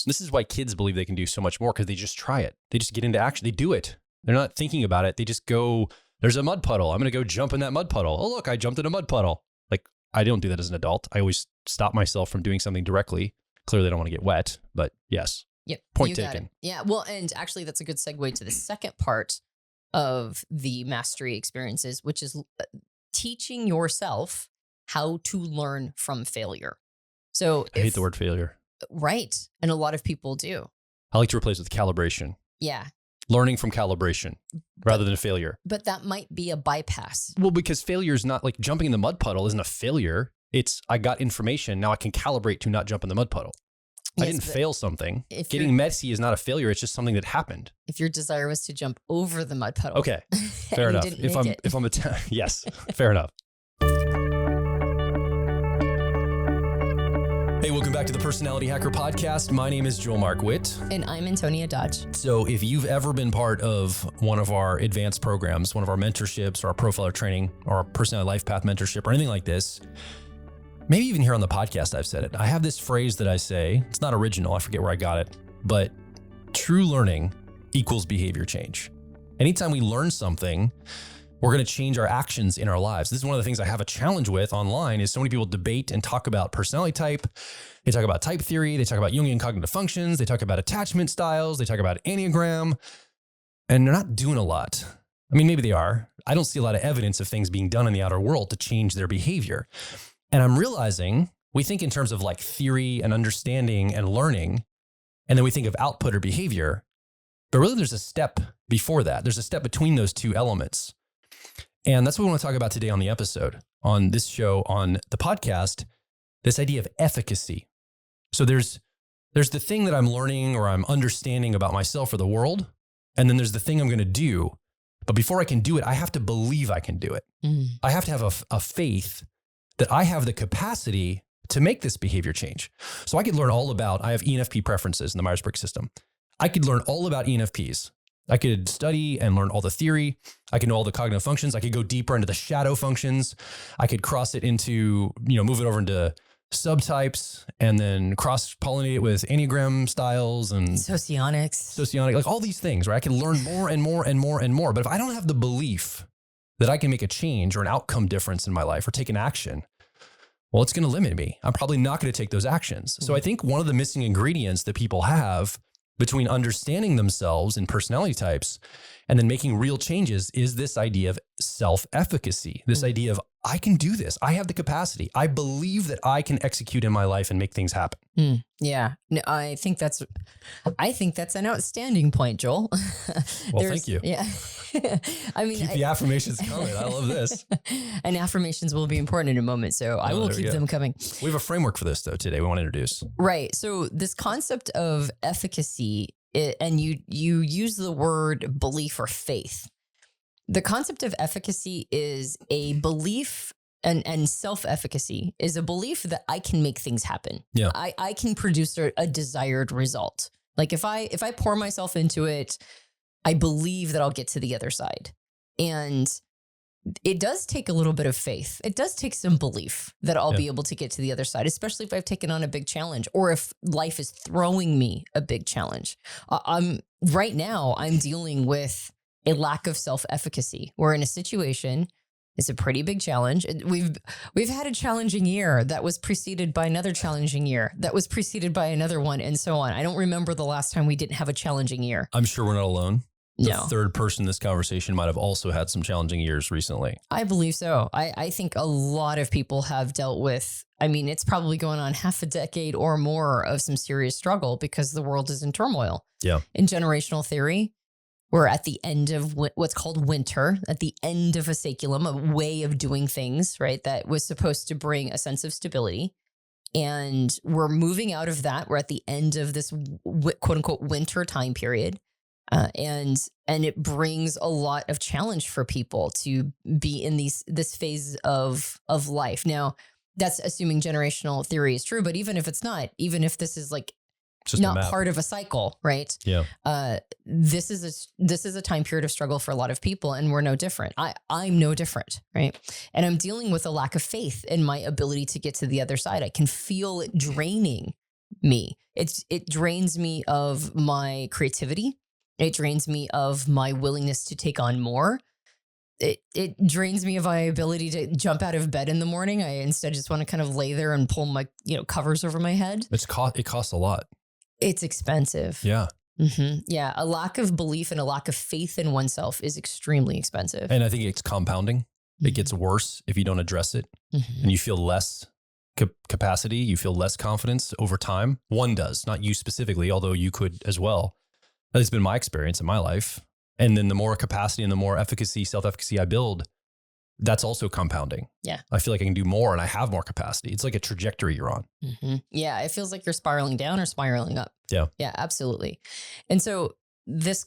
This is why kids believe they can do so much more, because they just try it. They just get into action. They do it. They're not thinking about it. They just go, there's a mud puddle. I'm going to go jump in that mud puddle. Oh, look, I jumped in a mud puddle. Like, I don't do that as an adult. I always stop myself from doing something directly. Clearly, I don't want to get wet, but yes. Yep. Point taken. Yeah. Well, and actually, that's a good segue to the second part of the mastery experiences, which is teaching yourself how to learn from failure. So I hate the word failure. Right. And a lot of people do. I like to replace it with calibration. Yeah. Learning from calibration rather than a failure. But that might be a bypass. Well, because failure is not like jumping in the mud puddle isn't a failure. It's I got information. Now I can calibrate to not jump in the mud puddle. Yes, I didn't fail something. Getting messy is not a failure. It's just something that happened. If your desire was to jump over the mud puddle. Okay. Fair enough. If I'm yes, fair enough. Hey, welcome back to the Personality Hacker Podcast. My name is Joel Mark Witt. And I'm Antonia Dodge. So if you've ever been part of one of our advanced programs, one of our mentorships or our profiler training or our personality life path mentorship or anything like this, maybe even here on the podcast, I've said it. I have this phrase that I say, it's not original, I forget where I got it, but true learning equals behavior change. Anytime we learn something, we're going to change our actions in our lives. This is one of the things I have a challenge with online is so many people debate and talk about personality type. They talk about type theory. They talk about Jungian cognitive functions. They talk about attachment styles. They talk about Enneagram, and they're not doing a lot. I mean, maybe they are. I don't see a lot of evidence of things being done in the outer world to change their behavior. And I'm realizing we think in terms of like theory and understanding and learning, and then we think of output or behavior, but really there's a step before that. There's a step between those two elements. And that's what we want to talk about today on the episode, on this show, on the podcast, this idea of efficacy. So there's the thing that I'm learning or I'm understanding about myself or the world, and then there's the thing I'm going to do. But before I can do it, I have to believe I can do it. I have to have a faith that I have the capacity to make this behavior change. So I could learn all about, I have ENFP preferences in the Myers-Briggs system. I could learn all about ENFPs. I could study and learn all the theory. I could know all the cognitive functions. I could go deeper into the shadow functions. I could cross it into, move it over into subtypes and then cross-pollinate it with Enneagram styles and socionic, like all these things, right? I can learn more and more and more and more. But if I don't have the belief that I can make a change or an outcome difference in my life or take an action, well, it's going to limit me. I'm probably not going to take those actions. So I think one of the missing ingredients that people have between understanding themselves and personality types and then making real changes is this idea of self-efficacy, this idea of I can do this. I have the capacity. I believe that I can execute in my life and make things happen. Yeah, no, I think that's an outstanding point, Joel. Well, thank you. Yeah. I mean, keep the affirmations coming. I love this. And affirmations will be important in a moment, so I will keep them coming. We have a framework for this, though, today we want to introduce. Right. So this concept of efficacy, and you use the word belief or faith. The concept of efficacy is a belief, and self-efficacy is a belief that I can make things happen. Yeah. I can produce a desired result. Like if I pour myself into it, I believe that I'll get to the other side. And it does take a little bit of faith. It does take some belief that I'll be able to get to the other side, especially if I've taken on a big challenge or if life is throwing me a big challenge. Right now, I'm dealing with a lack of self-efficacy. We're in a situation, it's a pretty big challenge. We've had a challenging year that was preceded by another challenging year that was preceded by another one, and so on. I don't remember the last time we didn't have a challenging year. I'm sure we're not alone. The No. third person in this conversation might have also had some challenging years recently. I believe so. I think a lot of people have dealt with, it's probably going on half a decade or more of some serious struggle because the world is in turmoil. Yeah. In generational theory, we're at the end of what's called winter, at the end of a saeculum, a way of doing things, right? That was supposed to bring a sense of stability. And we're moving out of that. We're at the end of this quote unquote winter time period. And it brings a lot of challenge for people to be in this phase of life. Now, that's assuming generational theory is true, but even if it's not, even if this is like Just not part of a cycle, right? Yeah. This is a time period of struggle for a lot of people, and we're no different. I'm no different, right? And I'm dealing with a lack of faith in my ability to get to the other side. I can feel it draining me. It drains me of my creativity. It drains me of my willingness to take on more. It drains me of my ability to jump out of bed in the morning. I instead just want to kind of lay there and pull my covers over my head. It costs a lot. It's expensive. Yeah. Yeah. A lack of belief and a lack of faith in oneself is extremely expensive. And I think it's compounding. It gets worse if you don't address it, and you feel less capacity. You feel less confidence over time. One does, not you specifically, although you could as well. That's been my experience in my life. And then the more capacity and the more efficacy, self-efficacy I build, that's also compounding. Yeah. I feel like I can do more and I have more capacity. It's like a trajectory you're on. Yeah. It feels like you're spiraling down or spiraling up. Yeah. Yeah, absolutely. And so this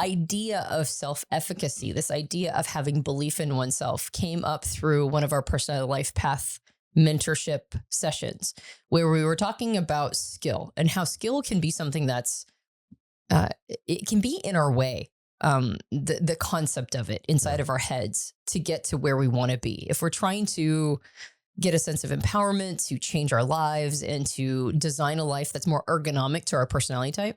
idea of self-efficacy, this idea of having belief in oneself came up through one of our personal life path mentorship sessions where we were talking about skill and how skill can be something that's, it can be in our way. The concept of it inside of our heads to get to where we want to be. If we're trying to get a sense of empowerment, to change our lives and to design a life that's more ergonomic to our personality type,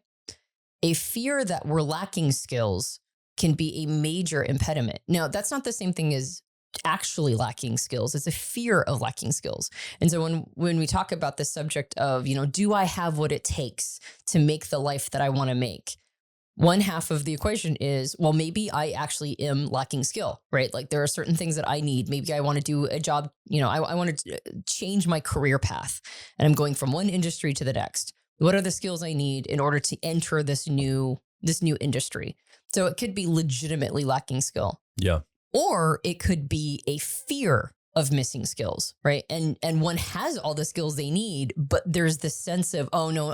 a fear that we're lacking skills can be a major impediment. Now, that's not the same thing as actually lacking skills. It's a fear of lacking skills. And so when we talk about the subject of, do I have what it takes to make the life that I want to make? One half of the equation is, well, maybe I actually am lacking skill, right? Like there are certain things that I need. Maybe I want to do a job, I want to change my career path and I'm going from one industry to the next. What are the skills I need in order to enter this new industry? So it could be legitimately lacking skill. Yeah. Or it could be a fear of missing skills, right? And one has all the skills they need, but there's this sense of, oh no,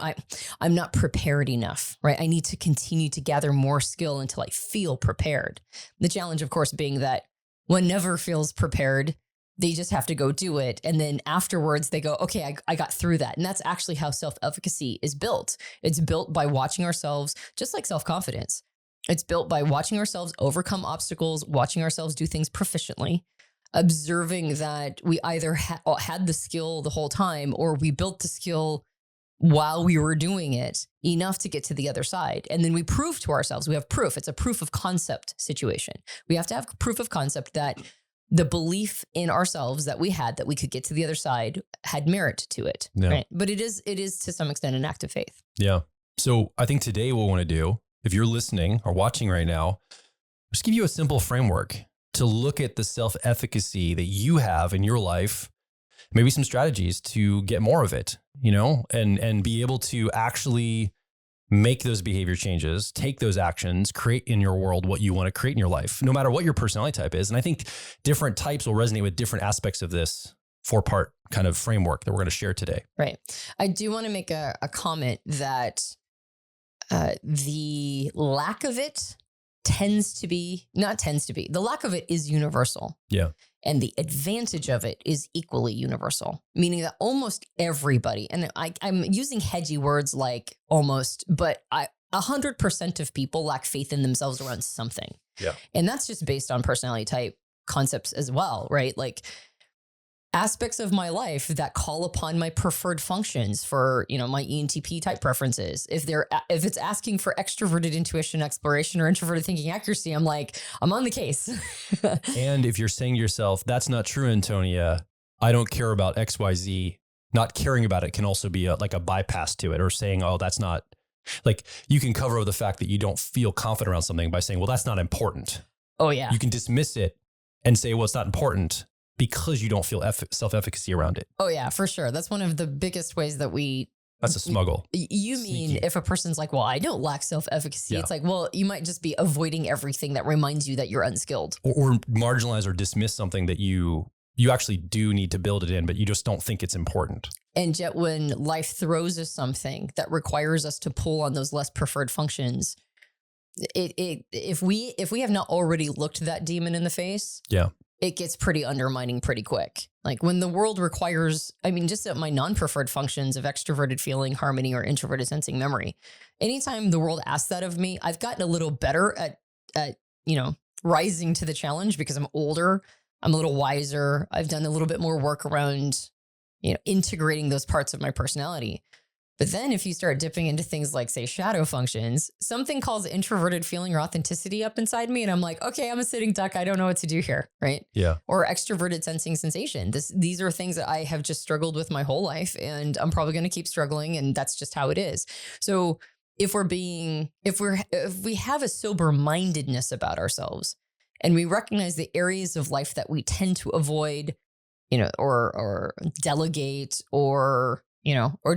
I'm not prepared enough, right? I need to continue to gather more skill until I feel prepared. The challenge, of course, being that one never feels prepared. They just have to go do it. And then afterwards they go, okay, I got through that. And that's actually how self-efficacy is built. It's built by watching ourselves, just like self-confidence. It's built by watching ourselves overcome obstacles, watching ourselves do things proficiently, observing that we either had the skill the whole time or we built the skill while we were doing it enough to get to the other side. And then we prove to ourselves, we have proof. It's a proof of concept situation. We have to have proof of concept that the belief in ourselves that we had that we could get to the other side had merit to it. Yeah. Right? But it is to some extent an act of faith. Yeah. So I think today what we want to do, if you're listening or watching right now, just give you a simple framework to look at the self-efficacy that you have in your life, maybe some strategies to get more of it, and be able to actually make those behavior changes, take those actions, create in your world what you want to create in your life, no matter what your personality type is. And I think different types will resonate with different aspects of this 4-part kind of framework that we're going to share today. Right. I do want to make a comment that the lack of it the lack of it is universal. Yeah. And the advantage of it is equally universal, meaning that almost everybody, and I'm using hedgy words like almost, but 100% of people lack faith in themselves around something. Yeah. And that's just based on personality type concepts as well, right? Like aspects of my life that call upon my preferred functions for, my ENTP type preferences. If it's asking for extroverted intuition, exploration, or introverted thinking accuracy, I'm on the case. And if you're saying to yourself, that's not true, Antonia, I don't care about XYZ, not caring about it can also be like a bypass to it, or saying, oh, that's not, like you can cover over the fact that you don't feel confident around something by saying, well, that's not important. Oh yeah. You can dismiss it and say, well, it's not important, because you don't feel self-efficacy around it. Oh yeah, for sure. That's one of the biggest ways that that's a smuggle. You mean if a person's like, well, I don't lack self-efficacy. Yeah. It's like, well, you might just be avoiding everything that reminds you that you're unskilled. Or marginalize or dismiss something that you actually do need to build it in, but you just don't think it's important. And yet when life throws us something that requires us to pull on those less preferred functions, if we have not already looked that demon in the face, yeah, it gets pretty undermining pretty quick. Like when the world requires, just at my non-preferred functions of extroverted feeling, harmony, or introverted sensing memory, anytime the world asks that of me, I've gotten a little better at rising to the challenge because I'm older, I'm a little wiser, I've done a little bit more work around, integrating those parts of my personality. But then if you start dipping into things like, say, shadow functions, something calls introverted feeling or authenticity up inside me. And I'm like, okay, I'm a sitting duck. I don't know what to do here. Right. Yeah. Or extroverted sensing sensation. These are things that I have just struggled with my whole life. And I'm probably going to keep struggling. And that's just how it is. So if we have a sober mindedness about ourselves and we recognize the areas of life that we tend to avoid, or delegate or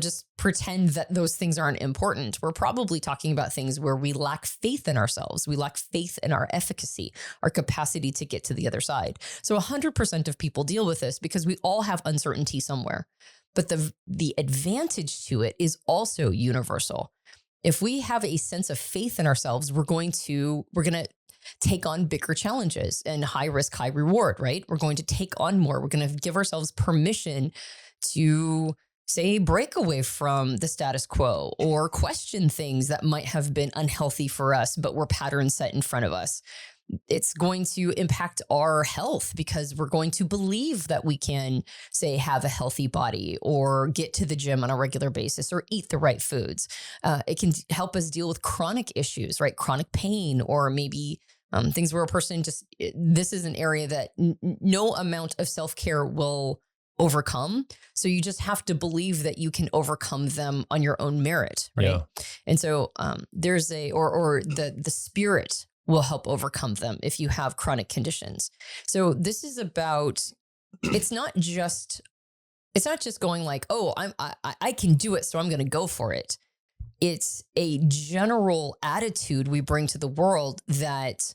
just pretend that those things aren't important, we're probably talking about things where we lack faith in ourselves. We lack faith in our efficacy, our capacity to get to the other side. So 100% of people deal with this because we all have uncertainty somewhere. But the advantage to it is also universal. If we have a sense of faith in ourselves, we're going to take on bigger challenges and high risk, high reward, right? We're going to take on more. We're going to give ourselves permission to, say, break away from the status quo or question things that might have been unhealthy for us, but were patterns set in front of us. It's going to impact our health because we're going to believe that we can, say, have a healthy body or get to the gym on a regular basis or eat the right foods. It can help us deal with chronic issues, right? Chronic pain, or maybe things where a person this is an area that no amount of self-care will overcome. So you just have to believe that you can overcome them on your own merit, right? Yeah. And so there's the spirit will help overcome them if you have chronic conditions. So this is about, it's not just going like, oh, I can do it, so I'm going to go for it. It's a general attitude we bring to the world that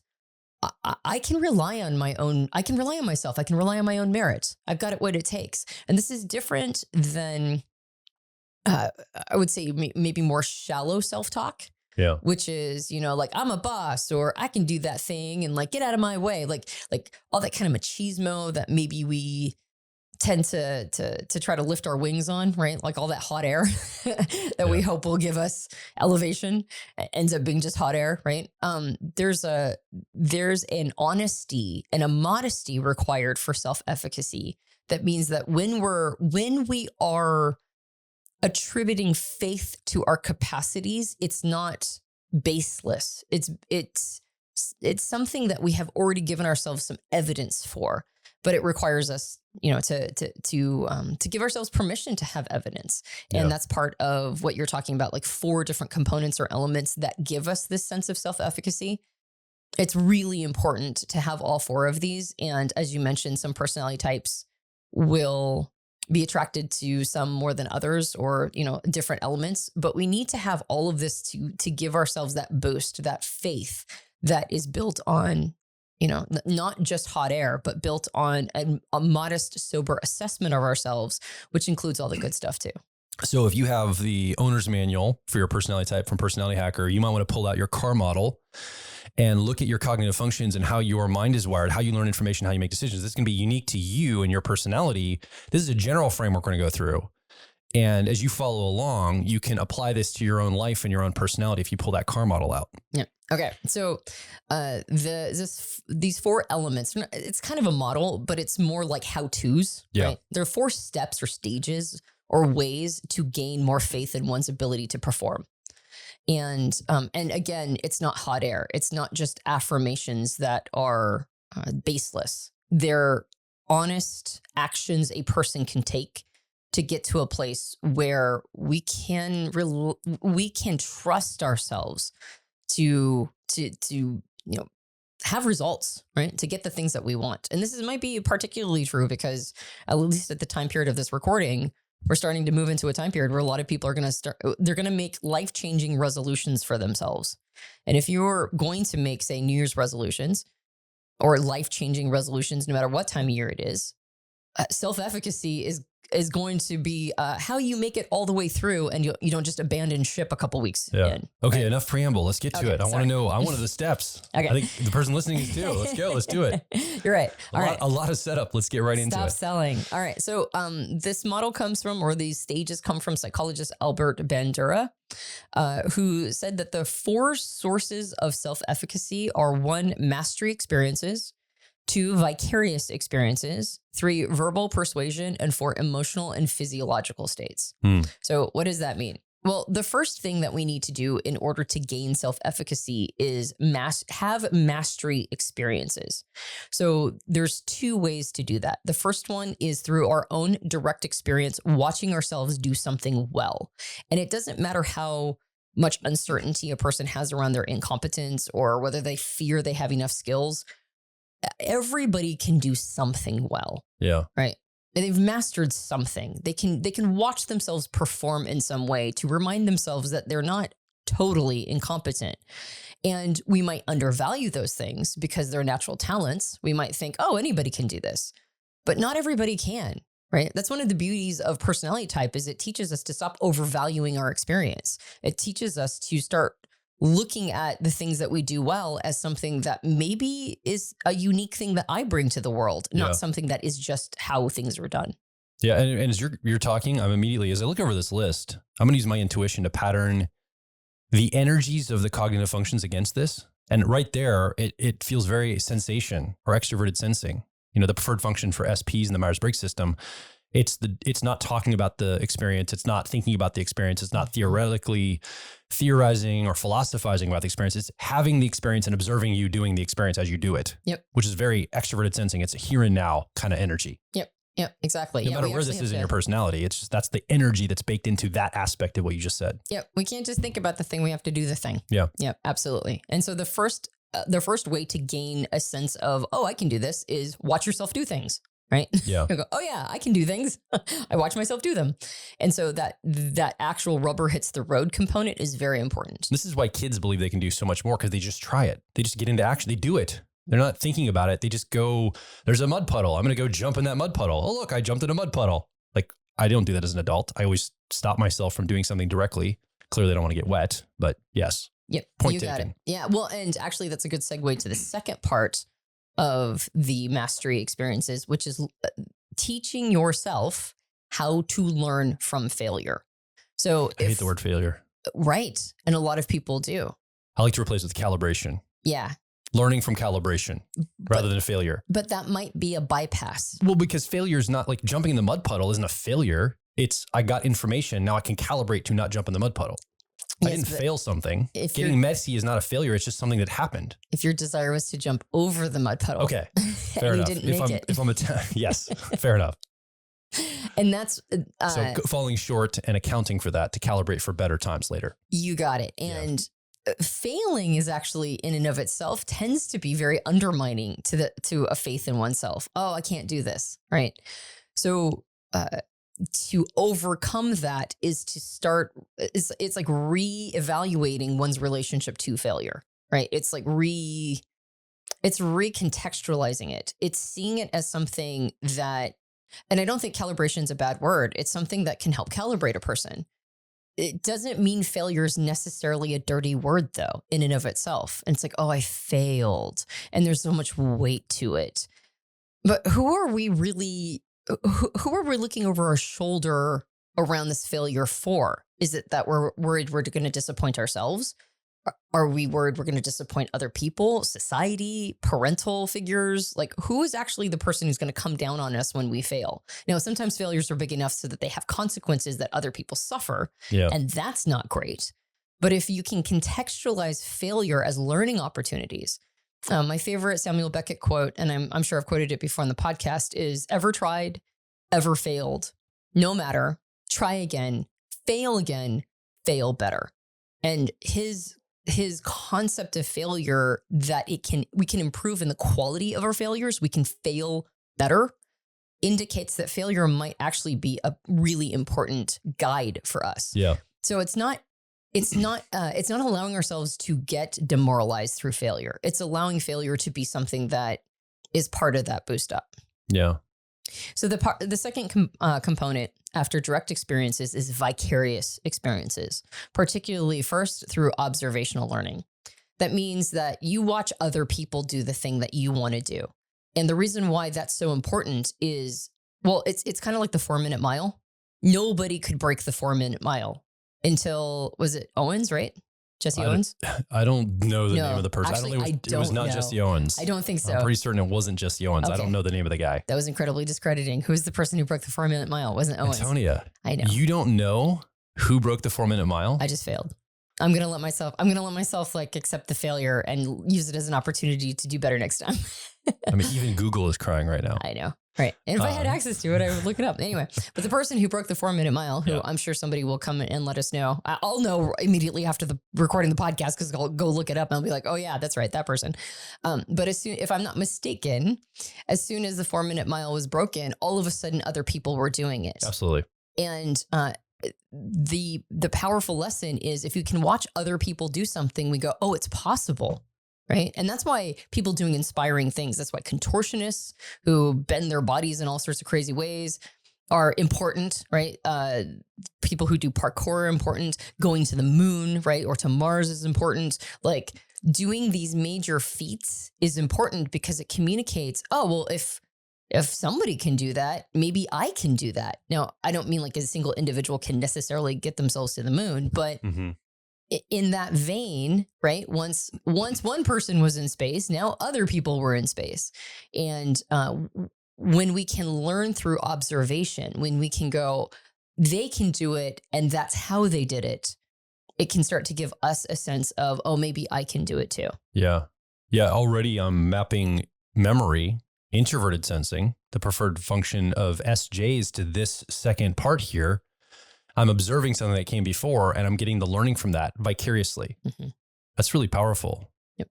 I can rely on my own. I can rely on myself. I can rely on my own merit. I've got it what it takes. And this is different than, I would say, maybe more shallow self-talk. Yeah. Which is, like, I'm a boss, or I can do that thing, and like, get out of my way. Like all that kind of machismo that maybe we tend to try to lift our wings on, right? Like all that hot air that we hope will give us elevation ends up being just hot air, right? There's an honesty and a modesty required for self-efficacy. That means that when we are attributing faith to our capacities, it's not baseless. It's something that we have already given ourselves some evidence for, but it requires us, to give ourselves permission to have evidence. And that's part of what you're talking about, like 4 different components or elements that give us this sense of self-efficacy. It's really important to have all 4 of these. And as you mentioned, some personality types will be attracted to some more than others, or, different elements, but we need to have all of this to give ourselves that boost, that faith that is built on, not just hot air, but built on a modest, sober assessment of ourselves, which includes all the good stuff too. So if you have the owner's manual for your personality type from Personality Hacker, you might want to pull out your car model and look at your cognitive functions and how your mind is wired, how you learn information, how you make decisions. This can be unique to you and your personality. This is a general framework we're going to go through. And as you follow along, you can apply this to your own life and your own personality if you pull that car model out. Yeah. Okay. So these 4 elements, it's kind of a model, but it's more like how-tos. Yeah. Right? There are 4 steps or stages or ways to gain more faith in one's ability to perform. And again, it's not hot air. It's not just affirmations that are baseless. They're honest actions a person can take to get to a place where we can trust ourselves to have results, right? To get the things that we want. And this might be particularly true because, at least at the time period of this recording, we're starting to move into a time period where a lot of people are going to make life-changing resolutions for themselves. And if you're going to make, say, New Year's resolutions or life-changing resolutions, no matter what time of year it is, self-efficacy is going to be how you make it all the way through, and you don't just abandon ship a couple weeks in. Okay, right? Enough preamble. Let's get to it. I want to know. I wanted the steps. Okay. I think the person listening is too. Let's go. Let's do it. You're right. A lot of setup. Let's get right into it. Stop selling. All right. So this model comes from, or these stages come from, psychologist Albert Bandura, who said that the 4 sources of self-efficacy are 1, mastery experiences, 2, vicarious experiences, 3, verbal persuasion, and 4, emotional and physiological states. So what does that mean? Well, the first thing that we need to do in order to gain self-efficacy is have mastery experiences. So there's two ways to do that. The first one is through our own direct experience, watching ourselves do something well. And it doesn't matter how much uncertainty a person has around their incompetence or whether they fear they have enough skills. Everybody can do something well. Yeah. Right. And they've mastered something. They can watch themselves perform in some way to remind themselves that they're not totally incompetent. And we might undervalue those things because they're natural talents. We might think, oh, anybody can do this, but not everybody can, right? That's one of the beauties of personality type is it teaches us to stop overvaluing our experience. It teaches us to start looking at the things that we do well as something that maybe is a unique thing that I bring to the world, not something that is just how things are done. Yeah. And as you're talking, I'm immediately, as I look over this list, I'm going to use my intuition to pattern the energies of the cognitive functions against this. And right there, it feels very sensation or extroverted sensing. You know, the preferred function for SPs in the Myers-Briggs system. It's not talking about the experience. It's not thinking about the experience. It's not theoretically theorizing or philosophizing about the experience. It's having the experience and observing you doing the experience as you do it. Yep. Which is very extroverted sensing. It's a here and now kind of energy. Yep. Yep. Exactly. No matter where this is in your personality, it's just, that's the energy that's baked into that aspect of what you just said. Yep. We can't just think about the thing. We have to do the thing. Yeah. Yep. Absolutely. And so the first way to gain a sense of, oh, I can do this is watch yourself do things. Right? Yeah. You go, oh yeah, I can do things. I watch myself do them. And so that actual rubber hits the road component is very important. This is why kids believe they can do so much more because they just try it. They just get into action. They do it. They're not thinking about it. They just go, there's a mud puddle. I'm going to go jump in that mud puddle. Oh, look, I jumped in a mud puddle. Like I don't do that as an adult. I always stop myself from doing something directly. Clearly I don't want to get wet, but yes. Yep. Point you taken. got it. Yeah. Well, and actually that's a good segue to the second part of the mastery experiences, which is teaching yourself how to learn from failure. So I hate the word failure. Right. And a lot of people do. I like to replace it with calibration. Yeah. Learning from calibration rather than failure. But that might be a bypass. Well, because failure is not like jumping in the mud puddle isn't a failure. It's I got information. Now I can calibrate to not jump in the mud puddle. I didn't fail something. Getting messy is not a failure. It's just something that happened. If your desire was to jump over the mud puddle. Okay. Fair enough. You didn't make it. If I'm yes, fair enough. And that's so falling short and accounting for that to calibrate for better times later. You got it. And failing is actually in and of itself tends to be very undermining to a faith in oneself. Oh, I can't do this. Right. So, to overcome that is to start, it's like reevaluating one's relationship to failure, right? It's like it's recontextualizing it. It's seeing it as something that, and I don't think calibration is a bad word. It's something that can help calibrate a person. It doesn't mean failure is necessarily a dirty word though, in and of itself. And it's like, oh, I failed. And there's so much weight to it. But who are we looking over our shoulder around this failure for? Is it that we're worried we're going to disappoint ourselves? Are we worried we're going to disappoint other people, society, parental figures? Like who is actually the person who's going to come down on us when we fail? Now, sometimes failures are big enough so that they have consequences that other people suffer. Yeah. And that's not great. But if you can contextualize failure as learning opportunities, my favorite Samuel Beckett quote, and I'm sure I've quoted it before on the podcast, is ever tried, ever failed, no matter, try again, fail better. And his concept of failure that we can improve in the quality of our failures, we can fail better, indicates that failure might actually be a really important guide for us. Yeah. So it's not allowing ourselves to get demoralized through failure. It's allowing failure to be something that is part of that boost up. Yeah. So the second component after direct experiences is vicarious experiences, particularly first through observational learning. That means that you watch other people do the thing that you want to do. And the reason why that's so important is, well, it's kind of like the 4-minute mile. Nobody could break the 4-minute mile until, was it Owens, right? Jesse Owens? I don't know the name of the person. Actually, it was not Jesse Owens. I don't think so. I'm pretty certain it wasn't Jesse Owens. Okay. I don't know the name of the guy. That was incredibly discrediting. Who's the person who broke the 4-minute mile? It wasn't Owens. Antonia. I know. You don't know Who broke the 4-minute mile? I just failed. I'm going to let myself like accept the failure and use it as an opportunity to do better next time. I mean, even Google is crying right now. I know. Right. And if I had access to it, I would look it up. Anyway, but the person who broke the 4-minute mile, who I'm sure somebody will come and let us know. I'll know immediately after the recording the podcast because I'll go look it up and I'll be like, oh yeah, that's right, that person. But if I'm not mistaken, as soon as the 4-minute mile was broken, all of a sudden other people were doing it. Absolutely. And the powerful lesson is if you can watch other people do something, we go, oh, it's possible. Right. And that's why people doing inspiring things, that's why contortionists who bend their bodies in all sorts of crazy ways are important, right? People who do parkour are important. Going to the moon, right? Or to Mars is important. Like doing these major feats is important because it communicates, oh, well, if somebody can do that, maybe I can do that. Now, I don't mean like a single individual can necessarily get themselves to the moon, but in that vein, right? Once one person was in space, now other people were in space. And when we can learn through observation, when we can go, they can do it, and that's how they did it, it can start to give us a sense of, oh, maybe I can do it too. Yeah. Yeah. Already I'm mapping memory, introverted sensing, the preferred function of SJs to this second part here. I'm observing something that came before and I'm getting the learning from that vicariously. That's really powerful. Yep.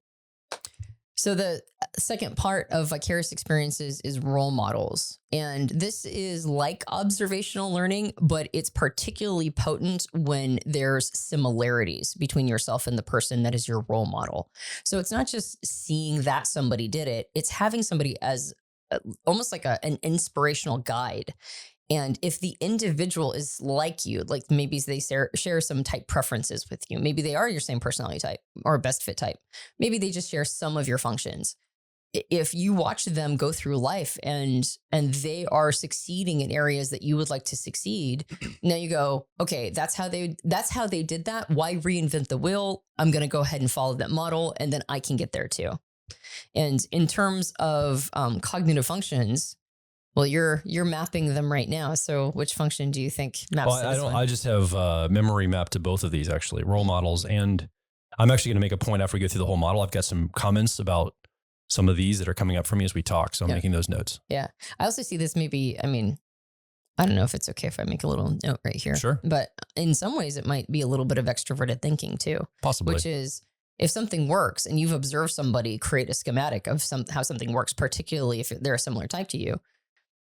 So the second part of vicarious experiences is role models. And this is like observational learning, but it's particularly potent when there's similarities between yourself and the person that is your role model. So it's not just seeing that somebody did it, it's having somebody as almost like an inspirational guide. And if the individual is like you, like maybe they share some type preferences with you, maybe they are your same personality type or best fit type, maybe they just share some of your functions. If you watch them go through life and they are succeeding in areas that you would like to succeed, now you go, okay, that's how they did that. Why reinvent the wheel? I'm going to go ahead and follow that model, and then I can get there too. And in terms of cognitive functions, well, you're mapping them right now. So which function do you think maps to this one? I just have memory mapped to both of these, actually, role models. And I'm actually going to make a point after we go through the whole model. I've got some comments about some of these that are coming up for me as we talk. So I'm making those notes. Yeah. I also see this maybe, I mean, I don't know if it's okay if I make a little note right here. Sure. But in some ways, it might be a little bit of extroverted thinking too. Possibly. Which is, if something works and you've observed somebody create a schematic of how something works, particularly if they're a similar type to you,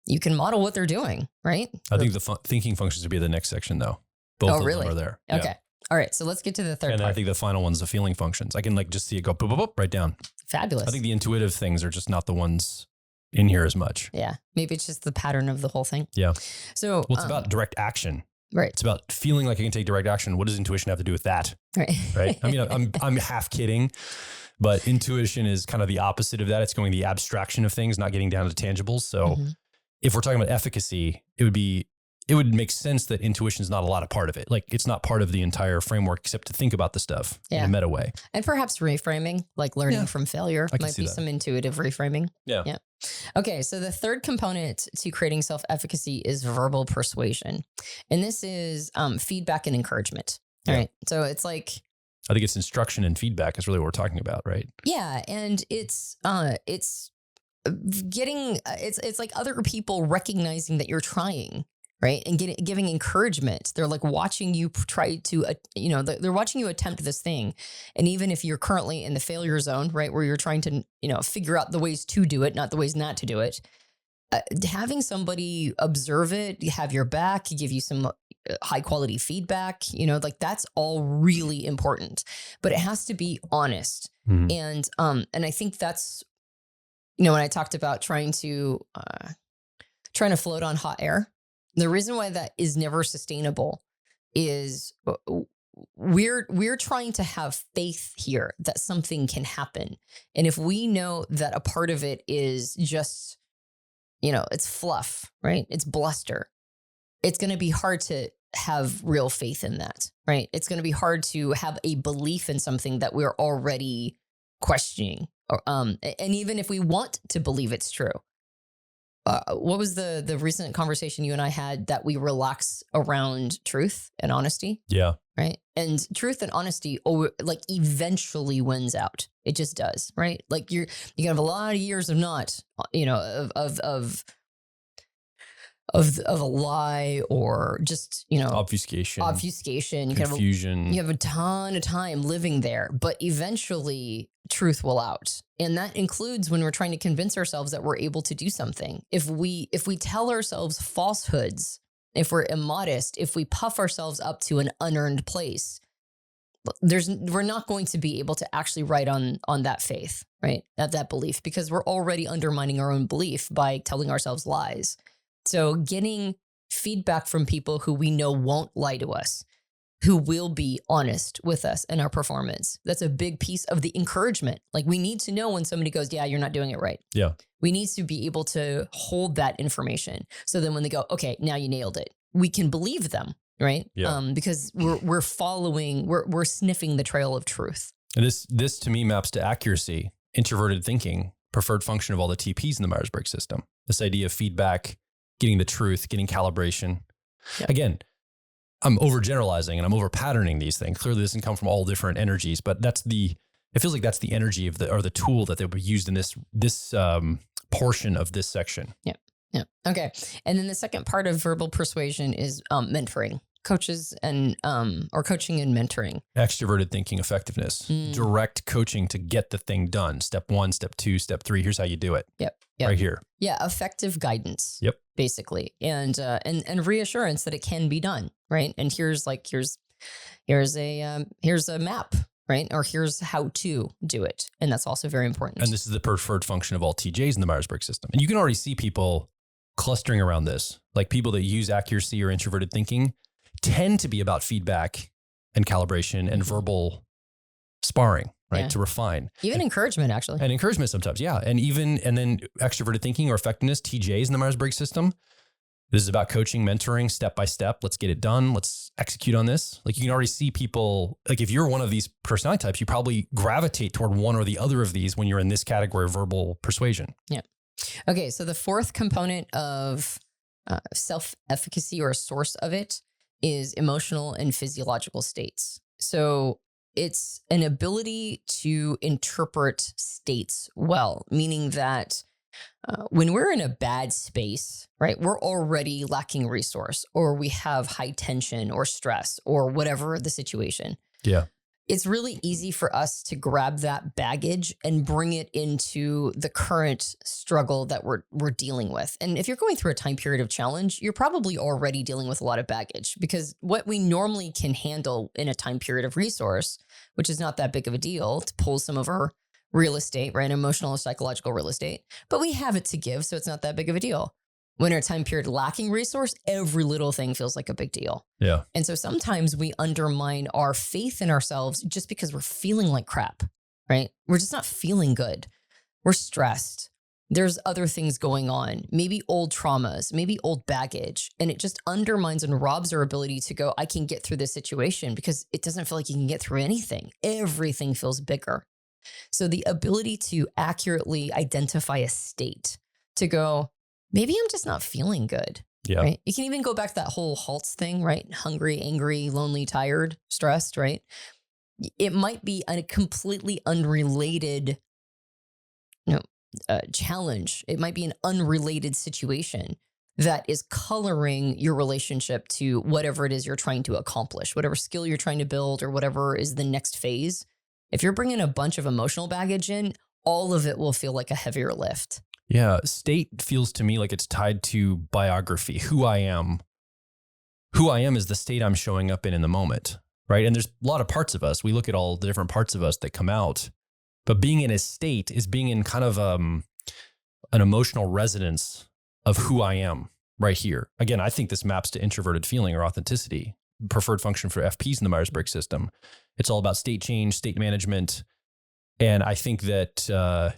you can model what they're doing, right? I think the thinking functions would be the next section, though. Both of them are there. Okay. Yeah. All right. So let's get to the third And part. I think the final one's the feeling functions. I can like just see it go boop, boop, boop, right down. Fabulous. I think the intuitive things are just not the ones in here as much. Yeah. Maybe it's just the pattern of the whole thing. Yeah. So well, it's about direct action. Right. It's about feeling like I can take direct action. What does intuition have to do with that? Right. Right. I mean, I'm half kidding, but intuition is kind of the opposite of that. It's going the abstraction of things, not getting down to tangibles. So if we're talking about efficacy, it would make sense that intuition is not a lot of part of it. Like it's not part of the entire framework, except to think about the stuff in a meta way. And perhaps reframing, like learning from failure might be some intuitive reframing. Yeah. Yeah. Okay. So the third component to creating self-efficacy is verbal persuasion. And this is feedback and encouragement. All right. So it's like, I think it's instruction and feedback is really what we're talking about, right? Yeah. And it's getting, it's like other people recognizing that you're trying, right? And giving encouragement. They're like watching you try to, they're watching you attempt this thing. And even if you're currently in the failure zone, right, where you're trying to, figure out the ways to do it, not the ways not to do it, having somebody observe it, have your back, give you some high quality feedback, like that's all really important, but it has to be honest. And I think that's, when I talked about trying to float on hot air, the reason why that is never sustainable is we're trying to have faith here that something can happen. And if we know that a part of it is just, it's fluff, right? It's bluster. It's going to be hard to have real faith in that, right? It's going to be hard to have a belief in something that we're already questioning. And even if we want to believe it's true, what was the recent conversation you and I had that we relax around truth and honesty? Yeah. Right. And truth and honesty like eventually wins out. It just does. Right. Like you have a lot of years of not, of a lie or just, Obfuscation, confusion. You have a ton of time living there, but eventually truth will out. And that includes when we're trying to convince ourselves that we're able to do something. If we tell ourselves falsehoods, if we're immodest, if we puff ourselves up to an unearned place, we're not going to be able to actually write on that faith, right? That belief, because we're already undermining our own belief by telling ourselves lies. So getting feedback from people who we know won't lie to us, who will be honest with us in our performance. That's a big piece of the encouragement. Like we need to know when somebody goes, yeah, you're not doing it right. Yeah. We need to be able to hold that information. So then when they go, okay, now you nailed it, we can believe them, right? Yeah. Because we're following, we're sniffing the trail of truth. And this to me maps to accuracy, introverted thinking, preferred function of all the TPs in the Myers-Briggs system. This idea of feedback, getting the truth, getting calibration. Yeah. Again, I'm overgeneralizing and I'm over patterning these things. Clearly this can come from all different energies, but it feels like that's the energy of the tool that they'll be used in this portion of this section. Yeah. Yeah. Okay. And then the second part of verbal persuasion is mentoring. Coaches and or coaching and mentoring. Extroverted thinking effectiveness. Direct coaching to get the thing done. Step 1, step 2, step 3. Here's how you do it. Yep. Right here. Yeah. Effective guidance. Yep. Basically. And reassurance that it can be done. Right. And here's a map. Right. Or here's how to do it. And that's also very important. And this is the preferred function of all TJs in the Myers-Briggs system. And you can already see people clustering around this, like people that use accuracy or introverted thinking tend to be about feedback and calibration and verbal sparring, right? Yeah. To refine. Even encouragement, actually. And encouragement sometimes, yeah. And then extroverted thinking or effectiveness, TJs in the Myers-Briggs system. This is about coaching, mentoring, step by step. Let's get it done. Let's execute on this. Like you can already see people, like if you're one of these personality types, you probably gravitate toward one or the other of these when you're in this category of verbal persuasion. Yeah. Okay. So the fourth component of self-efficacy, or a source of it, is emotional and physiological states. So it's an ability to interpret states well, meaning that when we're in a bad space, right, we're already lacking resource, or we have high tension or stress or whatever the situation. Yeah. It's really easy for us to grab that baggage and bring it into the current struggle that we're dealing with. And if you're going through a time period of challenge, you're probably already dealing with a lot of baggage, because what we normally can handle in a time period of resource, which is not that big of a deal, to pull some of our real estate, right? Emotional and psychological real estate, but we have it to give, so it's not that big of a deal. When our time period lacking resource, every little thing feels like a big deal. Yeah. And so sometimes we undermine our faith in ourselves just because we're feeling like crap, right? We're just not feeling good. We're stressed. There's other things going on, maybe old traumas, maybe old baggage, and it just undermines and robs our ability to go, I can get through this situation, because it doesn't feel like you can get through anything. Everything feels bigger. So the ability to accurately identify a state, to go, maybe I'm just not feeling good. Yeah. Right. You can even go back to that whole HALTS thing, right? Hungry, angry, lonely, tired, stressed, right? It might be a completely unrelated, challenge. It might be an unrelated situation that is coloring your relationship to whatever it is you're trying to accomplish, whatever skill you're trying to build, or whatever is the next phase. If you're bringing a bunch of emotional baggage in, all of it will feel like a heavier lift. Yeah. State feels to me like it's tied to biography, who I am. Who I am is the state I'm showing up in the moment, right? And there's a lot of parts of us. We look at all the different parts of us that come out, but being in a state is being in kind of an emotional resonance of who I am right here. Again, I think this maps to introverted feeling or authenticity, preferred function for FPs in the Myers-Briggs system. It's all about state change, state management. And I think that,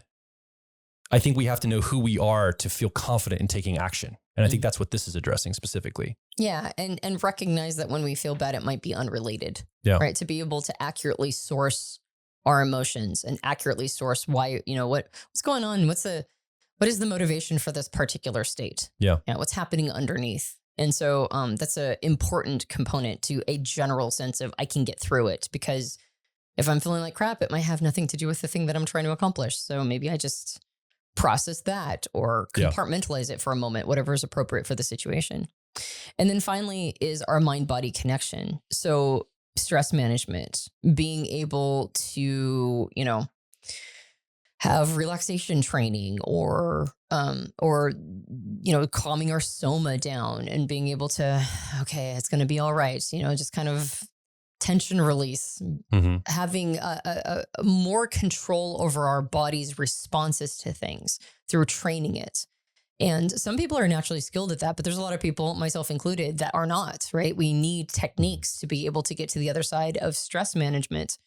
we have to know who we are to feel confident in taking action. And I think that's what this is addressing specifically. Yeah. And recognize that when we feel bad, it might be unrelated. Yeah. Right. To be able to accurately source our emotions and accurately source why, what's going on? What's what is the motivation for this particular state? Yeah. What's happening underneath? And so that's an important component to a general sense of I can get through it, because if I'm feeling like crap, it might have nothing to do with the thing that I'm trying to accomplish. So maybe I just process that or compartmentalize it for a moment, whatever is appropriate for the situation. And then finally is our mind-body connection. So stress management, being able to, have relaxation training or calming our soma down and being able to, okay, it's going to be all right. Just kind of tension release, having a more control over our body's responses to things through training it. And some people are naturally skilled at that, but there's a lot of people, myself included, that are not, right? We need techniques to be able to get to the other side of stress management,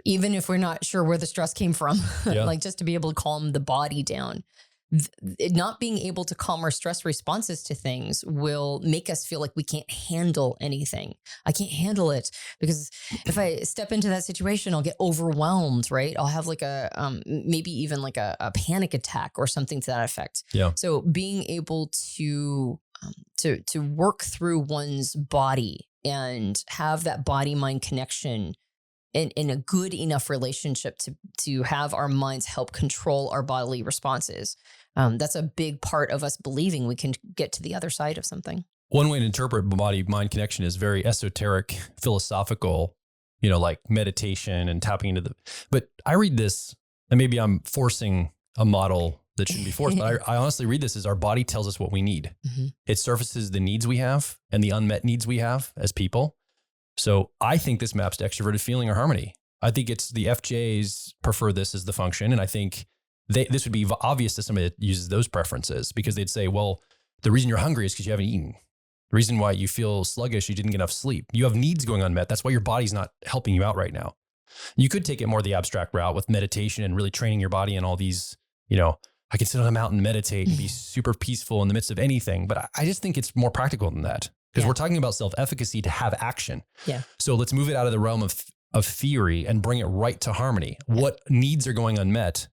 even if we're not sure where the stress came from, like just to be able to calm the body down. Not being able to calm our stress responses to things will make us feel like we can't handle anything. I can't handle it because if I step into that situation, I'll get overwhelmed, right? I'll have like maybe even like a panic attack or something to that effect. Yeah. So being able to work through one's body and have that body-mind connection in a good enough relationship to have our minds help control our bodily responses. That's a big part of us believing we can get to the other side of something. One way to interpret body-mind connection is very esoteric, philosophical, like meditation and tapping into but I read this, and maybe I'm forcing a model that shouldn't be forced, but I honestly read this as our body tells us what we need. It surfaces the needs we have and the unmet needs we have as people. So I think this maps to extroverted feeling or harmony. I think it's the FJs prefer this as the function. And I think this would be obvious to somebody that uses those preferences, because they'd say, well, the reason you're hungry is because you haven't eaten. The reason why you feel sluggish, you didn't get enough sleep. You have needs going unmet. That's why your body's not helping you out right now. You could take it more the abstract route with meditation and really training your body and all these, I can sit on a mountain and meditate and be super peaceful in the midst of anything. But I just think it's more practical than that. Because we're talking about self-efficacy to have action. Yeah. So let's move it out of the realm of theory and bring it right to harmony. What needs are going unmet?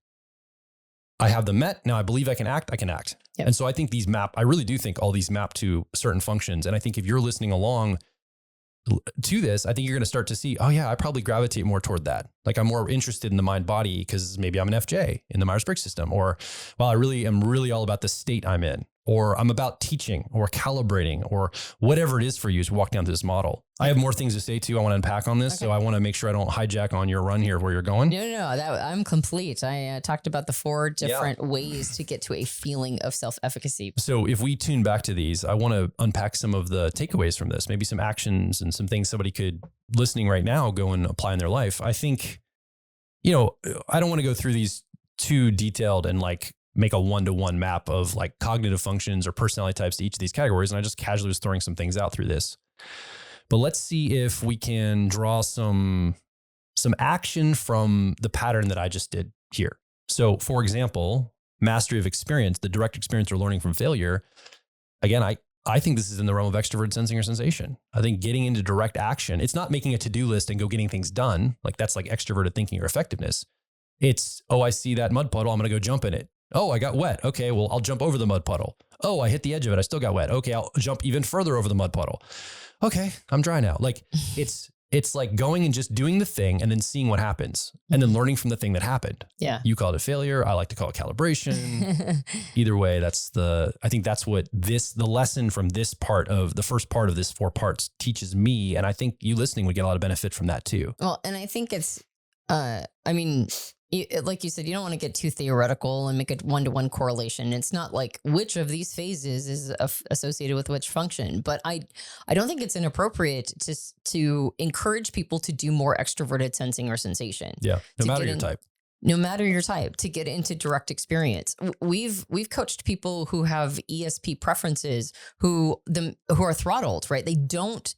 I have them met. Now I believe I can act. Yep. And so I think I really do think all these map to certain functions. And I think if you're listening along to this, I think you're going to start to see, oh yeah, I probably gravitate more toward that. Like I'm more interested in the mind body because maybe I'm an FJ in the Myers-Briggs system, or well, I really am all about the state I'm in, or I'm about teaching or calibrating or whatever it is for you as we walk down to this model. I have more things to say too. I want to unpack on this. Okay. So I want to make sure I don't hijack on your run here where you're going. No, I'm complete. I talked about the 4 different ways to get to a feeling of self-efficacy. So if we tune back to these, I want to unpack some of the takeaways from this, maybe some actions and some things somebody could, listening right now, go and apply in their life. I think, I don't want to go through these too detailed and like make a one-to-one map of like cognitive functions or personality types to each of these categories. And I just casually was throwing some things out through this. But let's see if we can draw some action from the pattern that I just did here. So for example, mastery of experience, the direct experience or learning from failure. Again, I think this is in the realm of extroverted sensing or sensation. I think getting into direct action, it's not making a to-do list and go getting things done. Like that's like extroverted thinking or effectiveness. It's, oh, I see that mud puddle. I'm going to go jump in it. Oh, I got wet. Okay, well, I'll jump over the mud puddle. Oh, I hit the edge of it. I still got wet. Okay, I'll jump even further over the mud puddle. Okay, I'm dry now. Like it's like going and just doing the thing and then seeing what happens and then learning from the thing that happened. Yeah. You call it a failure. I like to call it calibration. Either way, I think that's what the lesson from this part of the first part of this 4 parts teaches me. And I think you listening would get a lot of benefit from that too. Well, and I think it's, like you said, you don't want to get too theoretical and make a one-to-one correlation. It's not like which of these phases is associated with which function. But I don't think it's inappropriate to encourage people to do more extroverted sensing or sensation. Yeah, no matter your type. No matter your type, to get into direct experience. We've coached people who have ESP preferences who are throttled, right? They don't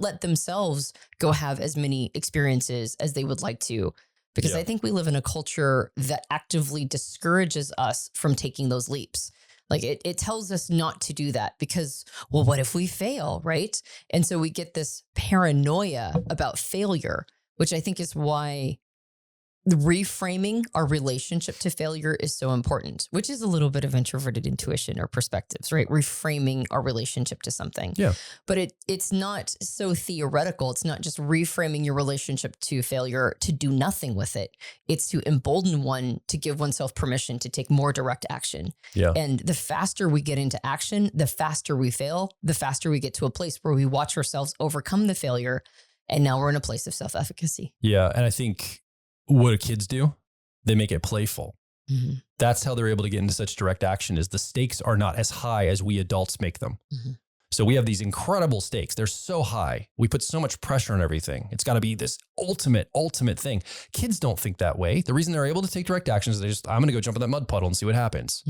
let themselves go have as many experiences as they would like to. Because I think we live in a culture that actively discourages us from taking those leaps. Like it tells us not to do that because, well, what if we fail, right? And so we get this paranoia about failure, which I think is why reframing our relationship to failure is so important, which is a little bit of introverted intuition or perspectives, right? Reframing our relationship to something. Yeah. But it's not so theoretical. It's not just reframing your relationship to failure to do nothing with it. It's to embolden one to give oneself permission to take more direct action. Yeah. And the faster we get into action, the faster we fail, the faster we get to a place where we watch ourselves overcome the failure. And now we're in a place of self-efficacy. Yeah. And I think what do kids do? They make it playful. Mm-hmm. That's how they're able to get into such direct action, is the stakes are not as high as we adults make them. Mm-hmm. So we have these incredible stakes. They're so high. We put so much pressure on everything. It's got to be this ultimate thing. Kids don't think that way. The reason they're able to take direct actions is I'm going to go jump in that mud puddle and see what happens,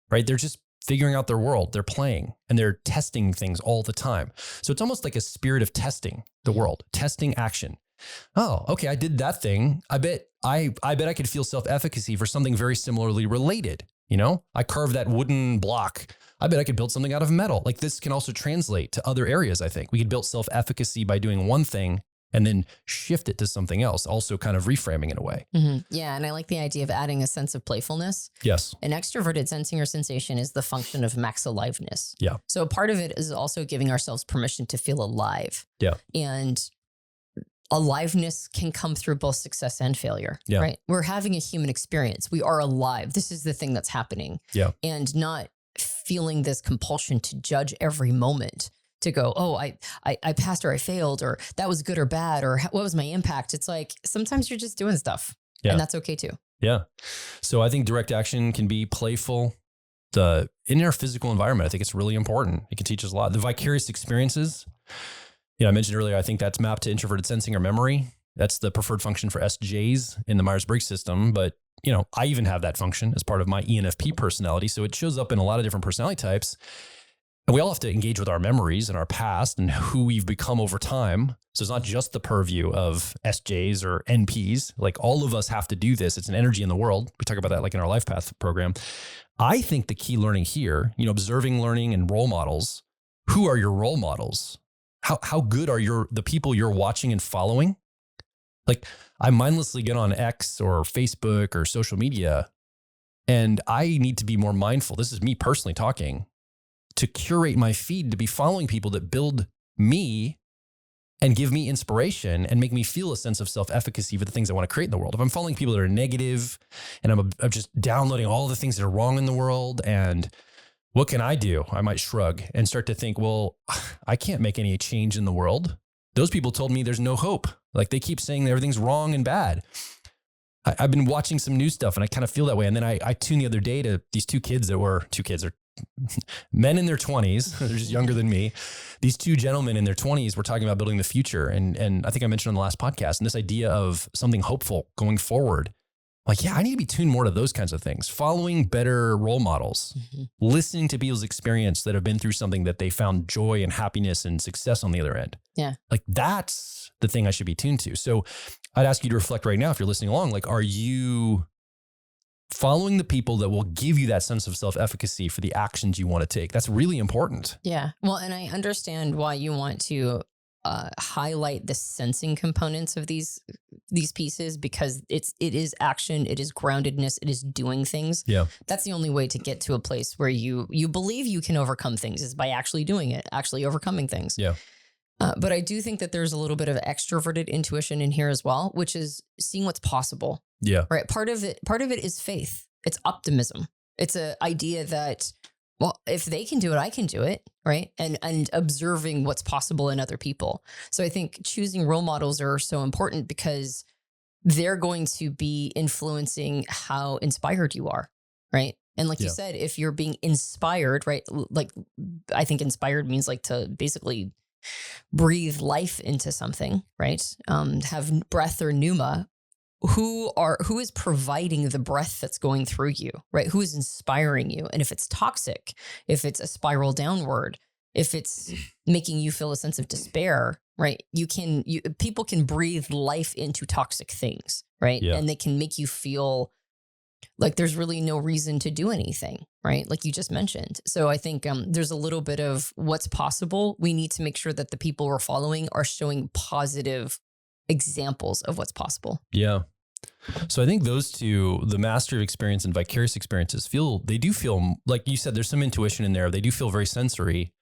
right? They're just figuring out their world. They're playing and they're testing things all the time. So it's almost like a spirit of testing the world, testing action. Oh, okay. I did that thing. I bet I could feel self-efficacy for something very similarly related. I carved that wooden block. I bet I could build something out of metal. Like, this can also translate to other areas. I think we could build self-efficacy by doing one thing and then shift it to something else, also kind of reframing in a way. Mm-hmm. Yeah. And I like the idea of adding a sense of playfulness. Yes. An extroverted sensing or sensation is the function of max aliveness. Yeah. So part of it is also giving ourselves permission to feel alive. Yeah. And aliveness can come through both success and failure, right? We're having a human experience. We are alive. This is the thing that's happening. Yeah. And not feeling this compulsion to judge every moment, to go, oh, I passed or I failed, or that was good or bad, or what was my impact? It's like, sometimes you're just doing stuff and that's okay too. Yeah. So I think direct action can be playful. In our physical environment, I think it's really important. It can teach us a lot. The vicarious experiences, I mentioned earlier, I think that's mapped to introverted sensing or memory. That's the preferred function for SJs in the Myers-Briggs system. But, I even have that function as part of my ENFP personality. So it shows up in a lot of different personality types. And we all have to engage with our memories and our past and who we've become over time. So it's not just the purview of SJs or NPs. Like, all of us have to do this. It's an energy in the world. We talk about that like in our Life Path program. I think the key learning here, observing, learning, and role models. Who are your role models? How good are the people you're watching and following? Like, I mindlessly get on X or Facebook or social media, and I need to be more mindful. This is me personally talking, to curate my feed to be following people that build me and give me inspiration and make me feel a sense of self-efficacy for the things I want to create in the world. If I'm following people that are negative and I'm just downloading all the things that are wrong in the world, and what can I do? I might shrug and start to think, well, I can't make any change in the world. Those people told me there's no hope. Like, they keep saying that everything's wrong and bad. I've been watching some new stuff and I kind of feel that way. And then I tuned the other day to these two kids or men in their 20s. They're just younger than me. These two gentlemen in their 20s were talking about building the future. And I think I mentioned on the last podcast, and this idea of something hopeful going forward. Like, yeah, I need to be tuned more to those kinds of things, following better role models, listening to people's experience that have been through something that they found joy and happiness and success on the other end. Yeah. Like, that's the thing I should be tuned to. So I'd ask you to reflect right now, if you're listening along, like, are you following the people that will give you that sense of self-efficacy for the actions you want to take? That's really important. Yeah. Well, and I understand why you want to highlight the sensing components of these pieces, because it is action, it is groundedness, it is doing things. Yeah. That's the only way to get to a place where you believe you can overcome things, is by actually doing it, actually overcoming things. Yeah. But I do think that there's a little bit of extroverted intuition in here as well, which is seeing what's possible. Yeah. Right. Part of it is faith. It's optimism. It's an idea that, well, if they can do it, I can do it. Right. And observing what's possible in other people. So I think choosing role models are so important, because they're going to be influencing how inspired you are. Right. And like you said, if you're being inspired, right, like, I think inspired means like to basically breathe life into something, right? Have breath or pneuma. Who is providing the breath that's going through you, right? Who is inspiring you? And if it's toxic, if it's a spiral downward, if it's making you feel a sense of despair, right? People can breathe life into toxic things, right? Yeah. And they can make you feel like there's really no reason to do anything, right? Like you just mentioned. So I think there's a little bit of what's possible. We need to make sure that the people we're following are showing positive examples of what's possible. Yeah. So I think those two, the mastery of experience and vicarious experiences, they do feel, like you said, there's some intuition in there. They do feel very sensory.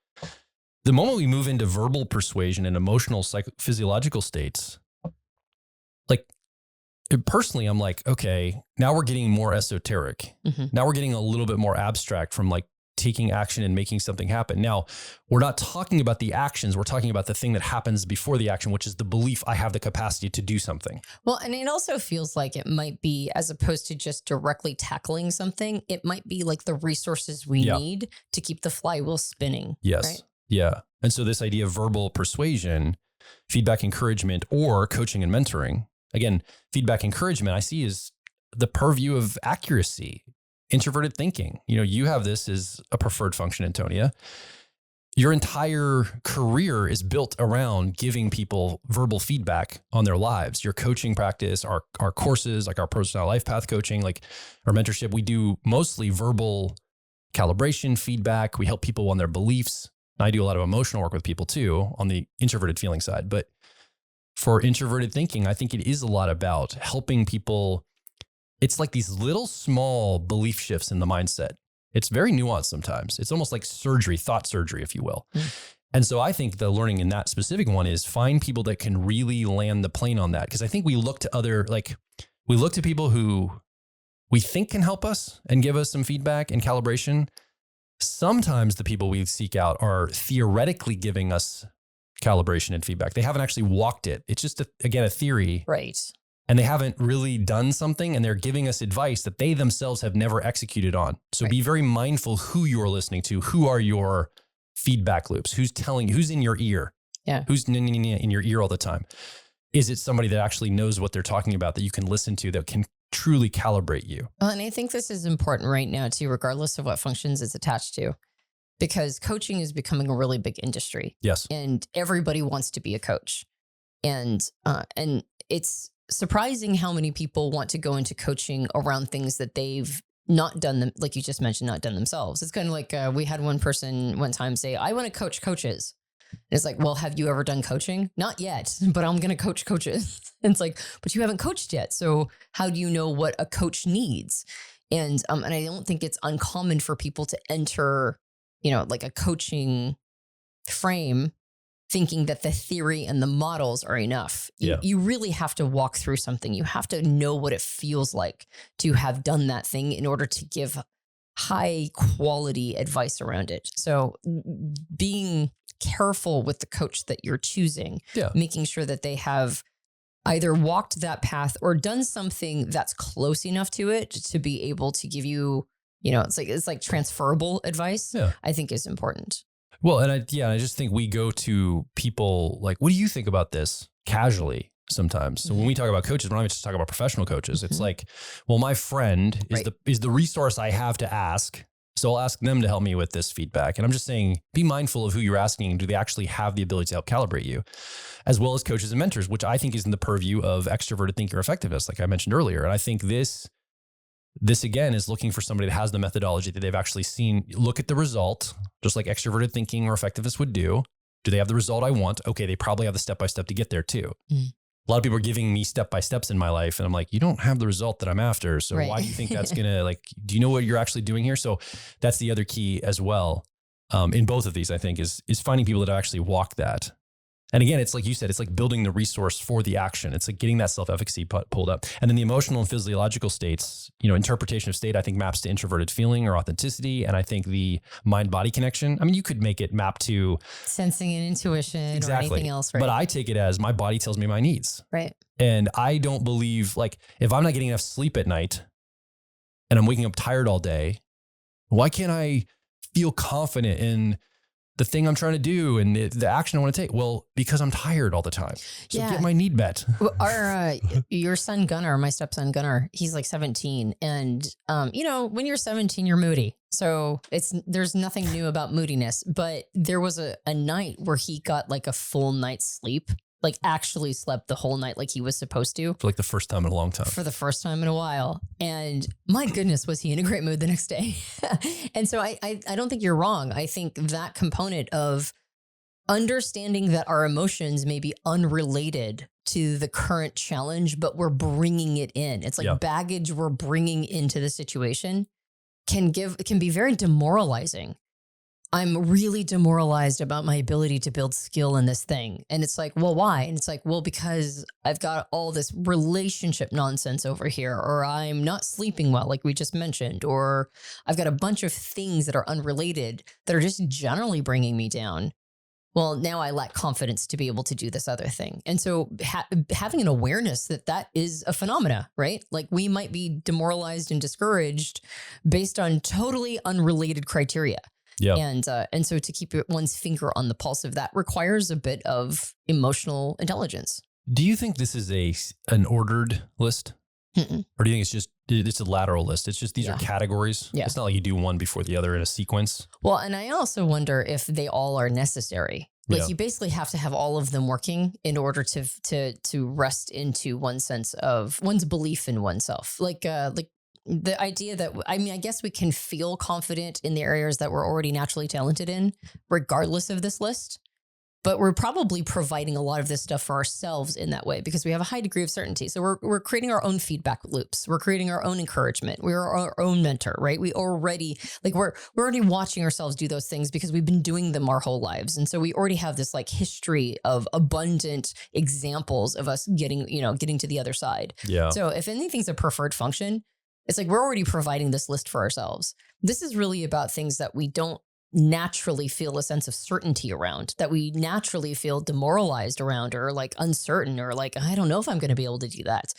The moment we move into verbal persuasion and emotional physiological states, like personally, I'm like, okay, now we're getting more esoteric. Now we're getting a little bit more abstract from like taking action and making something happen. Now, we're not talking about the actions. We're talking about the thing that happens before the action, which is the belief I have the capacity to do something. Well, and it also feels like it might be, as opposed to just directly tackling something, it might be like the resources we need to keep the flywheel spinning. Yes. Right? Yeah. And so this idea of verbal persuasion, feedback encouragement, or coaching and mentoring, again, feedback encouragement I see is the purview of accuracy. Introverted thinking. You have this as a preferred function, Antonia. Your entire career is built around giving people verbal feedback on their lives. Your coaching practice, our courses, like our personal life path coaching, like our mentorship, we do mostly verbal calibration feedback. We help people on their beliefs. I do a lot of emotional work with people too on the introverted feeling side. But for introverted thinking, I think it is a lot about helping people. It's like these little small belief shifts in the mindset. It's very nuanced sometimes. It's almost like surgery, thought surgery, if you will. And so I think the learning in that specific one is find people that can really land the plane on that. Because I think we look to people who we think can help us and give us some feedback and calibration. Sometimes the people we seek out are theoretically giving us calibration and feedback. They haven't actually walked it. It's just, a theory. Right. And they haven't really done something, and they're giving us advice that they themselves have never executed on. So be very mindful who you're listening to. Who are your feedback loops? Who's in your ear? Yeah. Who's in your ear all the time? Is it somebody that actually knows what they're talking about that you can listen to, that can truly calibrate you? Well, and I think this is important right now too, regardless of what functions it's attached to, because coaching is becoming a really big industry. Yes. And everybody wants to be a coach. And it's surprising how many people want to go into coaching around things that they've not done them, like you just mentioned, not done themselves. It's kind of like we had one person one time say, I want to coach coaches. And it's like, well, have you ever done coaching? Not yet, but I'm going to coach coaches. And it's like, but you haven't coached yet. So how do you know what a coach needs? And I don't think it's uncommon for people to enter, like a coaching frame thinking that the theory and the models are enough. You really have to walk through something. You have to know what it feels like to have done that thing in order to give high quality advice around it. So being careful with the coach that you're choosing, making sure that they have either walked that path or done something that's close enough to it to be able to give you, it's like transferable advice, I think is important. Well, and I just think we go to people like, what do you think about this? Casually sometimes. So when we talk about coaches, we're not even just talking about professional coaches. It's like, well, my friend is the resource I have to ask. So I'll ask them to help me with this feedback. And I'm just saying, be mindful of who you're asking. Do they actually have the ability to help calibrate you? As well as coaches and mentors, which I think is in the purview of extroverted thinker effectiveness, like I mentioned earlier. And I think this again is looking for somebody that has the methodology that they've actually seen, look at the result, just like extroverted thinking or effectiveness would do. Do they have the result I want? Okay, they probably have the step-by-step to get there too. A lot of people are giving me step-by-steps in my life. And I'm like, you don't have the result that I'm after. So why do you think that's going to do you know what you're actually doing here? So that's the other key as well. In both of these, I think is finding people that actually walk that. And again, it's like you said, it's like building the resource for the action. It's like getting that self-efficacy pulled up. And then the emotional and physiological states, interpretation of state, I think maps to introverted feeling or authenticity. And I think the mind-body connection, you could make it map to sensing and intuition or anything else, right? But I take it as my body tells me my needs. Right. And I don't believe, if I'm not getting enough sleep at night and I'm waking up tired all day, why can't I feel confident in the thing I'm trying to do and the action I want to take? Well, because I'm tired all the time. So get my need met. Your son Gunnar, my stepson Gunnar, he's like 17. And, when you're 17, you're moody. So there's nothing new about moodiness, but there was a night where he got like a full night's sleep, like actually slept the whole night like he was supposed to. For the first time in a long time. For the first time in a while. And my goodness, was he in a great mood the next day. And so I don't think you're wrong. I think that component of understanding that our emotions may be unrelated to the current challenge, but we're bringing it in. It's like baggage we're bringing into the situation can be very demoralizing. I'm really demoralized about my ability to build skill in this thing. And it's like, well, why? And it's like, well, because I've got all this relationship nonsense over here, or I'm not sleeping well, like we just mentioned, or I've got a bunch of things that are unrelated that are just generally bringing me down. Well, now I lack confidence to be able to do this other thing. And so having an awareness that that is a phenomena, right? Like we might be demoralized and discouraged based on totally unrelated criteria. Yeah. And so to keep one's finger on the pulse of that requires a bit of emotional intelligence. Do you think this is an ordered list? Mm-mm. Or do you think it's a lateral list? It's just these are categories. Yeah. It's not like you do one before the other in a sequence. Well, and I also wonder if they all are necessary. Like you basically have to have all of them working in order to rest into one sense of one's belief in oneself. Like the idea that, I mean, I guess we can feel confident in the areas that we're already naturally talented in, regardless of this list. But we're probably providing a lot of this stuff for ourselves in that way because we have a high degree of certainty. So we're creating our own feedback loops. We're creating our own encouragement. We're our own mentor, right? We're already watching ourselves do those things because we've been doing them our whole lives. And so we already have this like history of abundant examples of us getting to the other side. Yeah. So if anything's a preferred function, it's like we're already providing this list for ourselves. This is really about things that we don't naturally feel a sense of certainty around, that we naturally feel demoralized around, or like uncertain, or like, I don't know if I'm going to be able to do that.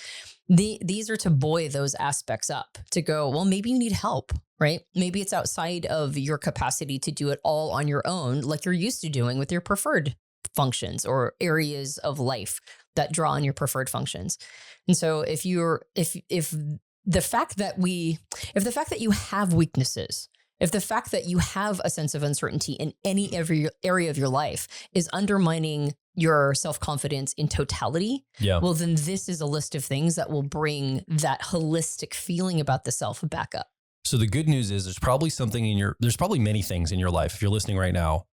These are to buoy those aspects up, to go, well, maybe you need help, right? Maybe it's outside of your capacity to do it all on your own, like you're used to doing with your preferred functions or areas of life that draw on your preferred functions. And so if the fact that you have weaknesses, if the fact that you have a sense of uncertainty in every area of your life is undermining your self-confidence in totality, well, then this is a list of things that will bring that holistic feeling about the self back up. So the good news is there's probably many things in your life, if you're listening right now,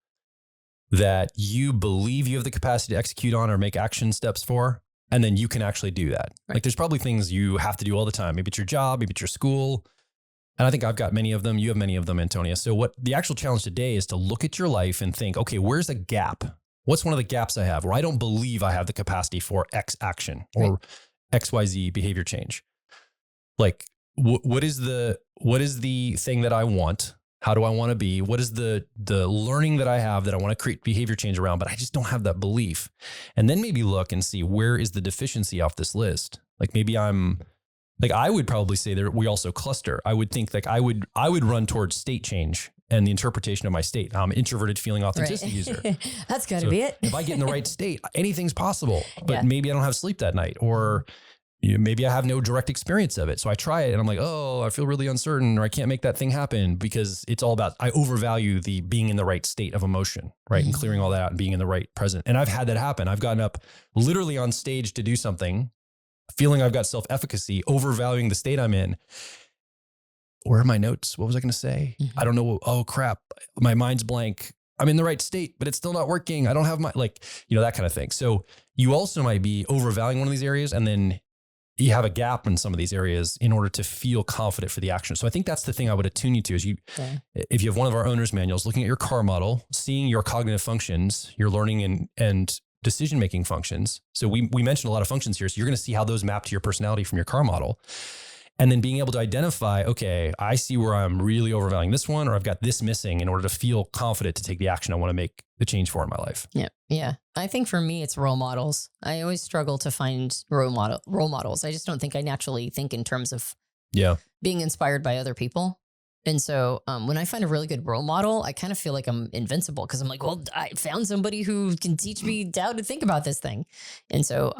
that you believe you have the capacity to execute on or make action steps for, and then you can actually do that. Right. Like there's probably things you have to do all the time. Maybe it's your job, maybe it's your school. And I think I've got many of them. You have many of them, Antonia. So what the actual challenge today is to look at your life and think, okay, where's a gap? What's one of the gaps I have where I don't believe I have the capacity for X action or XYZ behavior change? Like what is the thing that I want? How do I want to be? What is the learning that I have that I want to create behavior change around, but I just don't have that belief? And then maybe look and see, where is the deficiency off this list? Like maybe I would probably say that we also cluster. I would think like I would run towards state change and the interpretation of my state. I'm an introverted feeling authenticity user. That's got to be it. If I get in the right state, anything's possible, but maybe I don't have sleep that night, or maybe I have no direct experience of it. So I try it and I'm like, oh, I feel really uncertain, or I can't make that thing happen, because it's all about, I overvalue the being in the right state of emotion, right? Mm-hmm. And clearing all that out and being in the right present. And I've had that happen. I've gotten up literally on stage to do something, feeling I've got self-efficacy, overvaluing the state I'm in. Where are my notes? What was I going to say? Mm-hmm. I don't know. Oh crap. My mind's blank. I'm in the right state, but it's still not working. I don't have that kind of thing. So you also might be overvaluing one of these areas, and then you have a gap in some of these areas in order to feel confident for the action. So I think that's the thing I would attune you to is if you have one of our owner's manuals, looking at your car model, seeing your cognitive functions, your learning and decision-making functions. So we mentioned a lot of functions here. So you're going to see how those map to your personality from your car model. And then being able to identify, okay, I see where I'm really overvaluing this one, or I've got this missing in order to feel confident to take the action I want to make the change for in my life. Yeah. Yeah. I think for me, it's role models. I always struggle to find role models. I just don't think I naturally think in terms of being inspired by other people. And so when I find a really good role model, I kind of feel like I'm invincible, because I'm like, well, I found somebody who can teach me how to think about this thing. And so,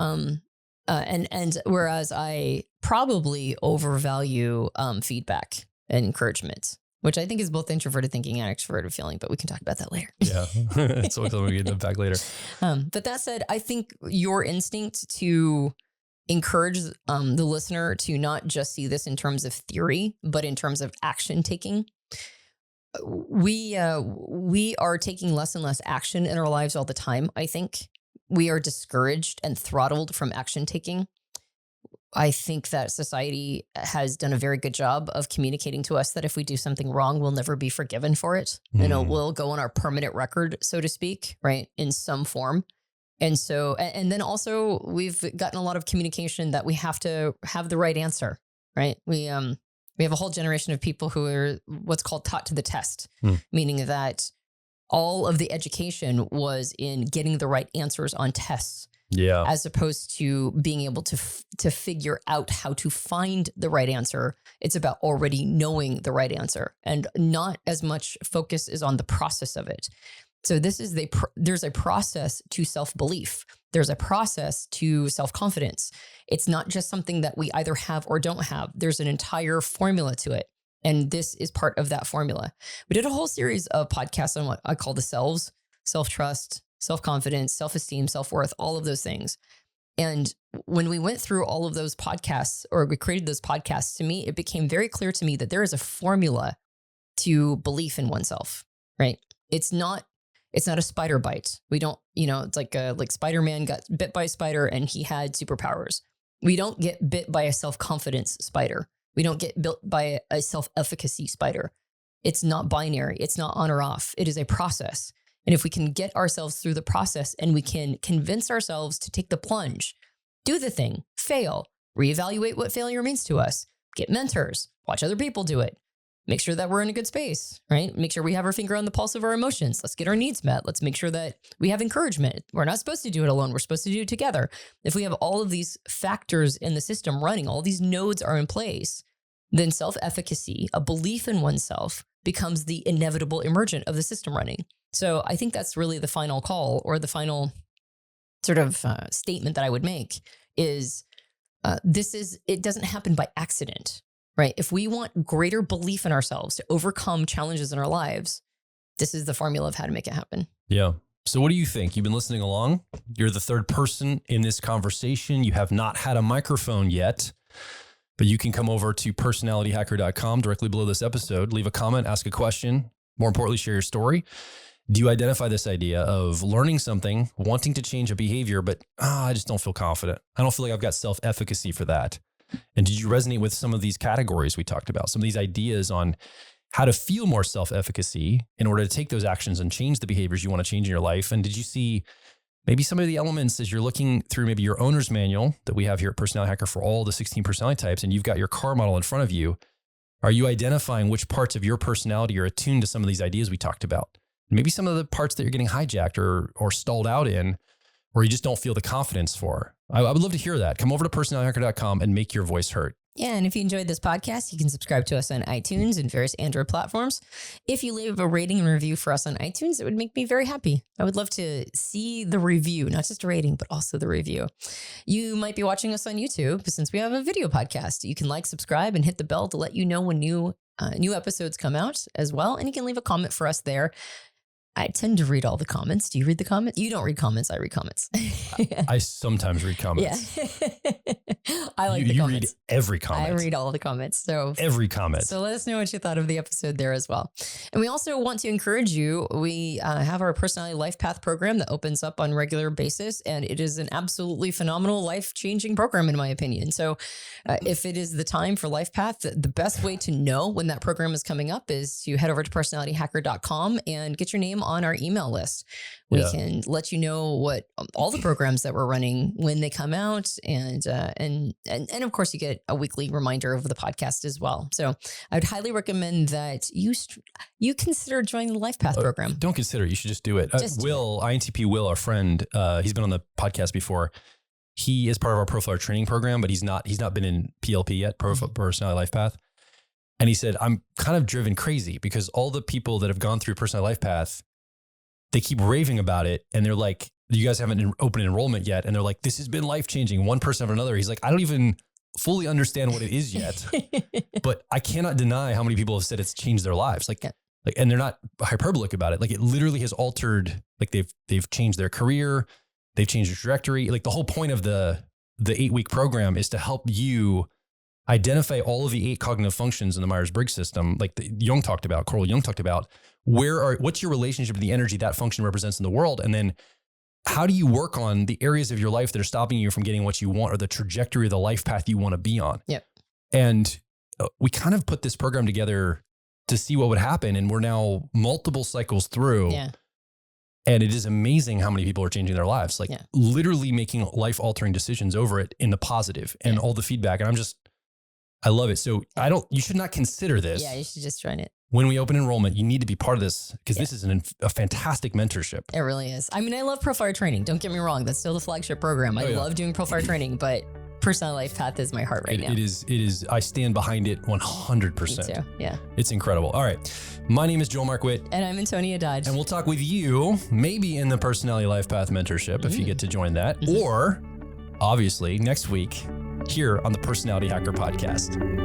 and whereas I probably overvalue feedback and encouragement, which I think is both introverted thinking and extroverted feeling, but we can talk about that later. Yeah, it's always something we get back later. But that said, I think your instinct to encourage the listener to not just see this in terms of theory, but in terms of action taking, we are taking less and less action in our lives all the time. I think we are discouraged and throttled from action taking. I think that society has done a very good job of communicating to us that if we do something wrong, we'll never be forgiven for it. You know, we'll go on our permanent record, so to speak, right, in some form. And so, and then also we've gotten a lot of communication that we have to have the right answer, right? We have a whole generation of people who are what's called taught to the test, meaning that all of the education was in getting the right answers on tests. Yeah. As opposed to being able to figure out how to find the right answer. It's about already knowing the right answer, and not as much focus is on the process of it. So this is there's a process to self-belief. There's a process to self-confidence. It's not just something that we either have or don't have. There's an entire formula to it. And this is part of that formula. We did a whole series of podcasts on what I call the selves: self-trust, self-confidence, self-esteem, self-worth, all of those things. And when we went through all of those podcasts, or we created those podcasts, to me, it became very clear to me that there is a formula to belief in oneself, right? It's not a spider bite. We don't, it's like Spider-Man got bit by a spider and he had superpowers. We don't get bit by a self-confidence spider. We don't get bit by a self-efficacy spider. It's not binary. It's not on or off. It is a process. And if we can get ourselves through the process and we can convince ourselves to take the plunge, do the thing, fail, reevaluate what failure means to us, get mentors, watch other people do it, make sure that we're in a good space, right? Make sure we have our finger on the pulse of our emotions. Let's get our needs met. Let's make sure that we have encouragement. We're not supposed to do it alone. We're supposed to do it together. If we have all of these factors in the system running, all these nodes are in place, then self-efficacy, a belief in oneself, becomes the inevitable emergent of the system running. So I think that's really the final call, or the final sort of statement that I would make is it doesn't happen by accident, right? If we want greater belief in ourselves to overcome challenges in our lives, this is the formula of how to make it happen. Yeah. So what do you think? You've been listening along. You're the third person in this conversation. You have not had a microphone yet, but you can come over to personalityhacker.com directly below this episode, leave a comment, ask a question, more importantly, share your story. Do you identify this idea of learning something, wanting to change a behavior, but I just don't feel confident. I don't feel like I've got self-efficacy for that. And did you resonate with some of these categories we talked about, some of these ideas on how to feel more self-efficacy in order to take those actions and change the behaviors you want to change in your life? And did you see maybe some of the elements as you're looking through maybe your owner's manual that we have here at Personality Hacker for all the 16 personality types, and you've got your car model in front of you? Are you identifying which parts of your personality are attuned to some of these ideas we talked about? Maybe some of the parts that you're getting hijacked or stalled out in, or you just don't feel the confidence for. I would love to hear that. Come over to personalityhacker.com and make your voice heard. Yeah, and if you enjoyed this podcast, you can subscribe to us on iTunes and various Android platforms. If you leave a rating and review for us on iTunes, it would make me very happy. I would love to see the review, not just a rating, but also the review. You might be watching us on YouTube, since we have a video podcast. You can subscribe, and hit the bell to let you know when new episodes come out as well. And you can leave a comment for us there. I tend to read all the comments. Do you read the comments? You don't read comments. I read comments. I sometimes read comments. Yeah. I like the comments. You read every comment. I read all the comments. So every comment. So let us know what you thought of the episode there as well. And we also want to encourage you. We have our Personality Life Path program that opens up on a regular basis. And it is an absolutely phenomenal, life-changing program, in my opinion. So if it is the time for Life Path, the best way to know when that program is coming up is to head over to personalityhacker.com and get your name on our email list. We can let you know what all the programs that we're running when they come out, and of course you get a weekly reminder of the podcast as well. So I would highly recommend that you consider joining the Life Path program. Don't consider it. You should just do it. INTP Will, our friend, he's been on the podcast before. He is part of our profiler training program, but he's not been in PLP yet, Personality Life Path. And he said, I'm kind of driven crazy because all the people that have gone through Personality Life Path, they keep raving about it. And they're like, you guys haven't open enrollment yet. And they're like, this has been life-changing, one person after another. He's like, I don't even fully understand what it is yet, but I cannot deny how many people have said it's changed their lives. And they're not hyperbolic about it. Like, it literally has altered, like they've changed their career. They've changed their trajectory. Like, the whole point of the 8-week program is to help you identify all of the 8 cognitive functions in the Myers-Briggs system, like Carl Jung talked about, what's your relationship to the energy that function represents in the world? And then how do you work on the areas of your life that are stopping you from getting what you want, or the trajectory of the life path you want to be on? Yep. And we kind of put this program together to see what would happen. And we're now multiple cycles through. Yeah. And it is amazing how many people are changing their lives, like literally making life altering decisions over it in the positive and all the feedback. And I love it. So you should not consider this. Yeah, you should just join it. When we open enrollment, you need to be part of this, because this is a fantastic mentorship. It really is. I mean, I love Profile training. Don't get me wrong. That's still the flagship program. I love doing Profile training, but Personal Life Path is my heart right now. It is. I stand behind it 100%. Me too. Yeah. It's incredible. All right. My name is Joel Mark Witt. And I'm Antonia Dodge. And we'll talk with you maybe in the Personality Life Path Mentorship if you get to join that, or obviously next week here on the Personality Hacker Podcast.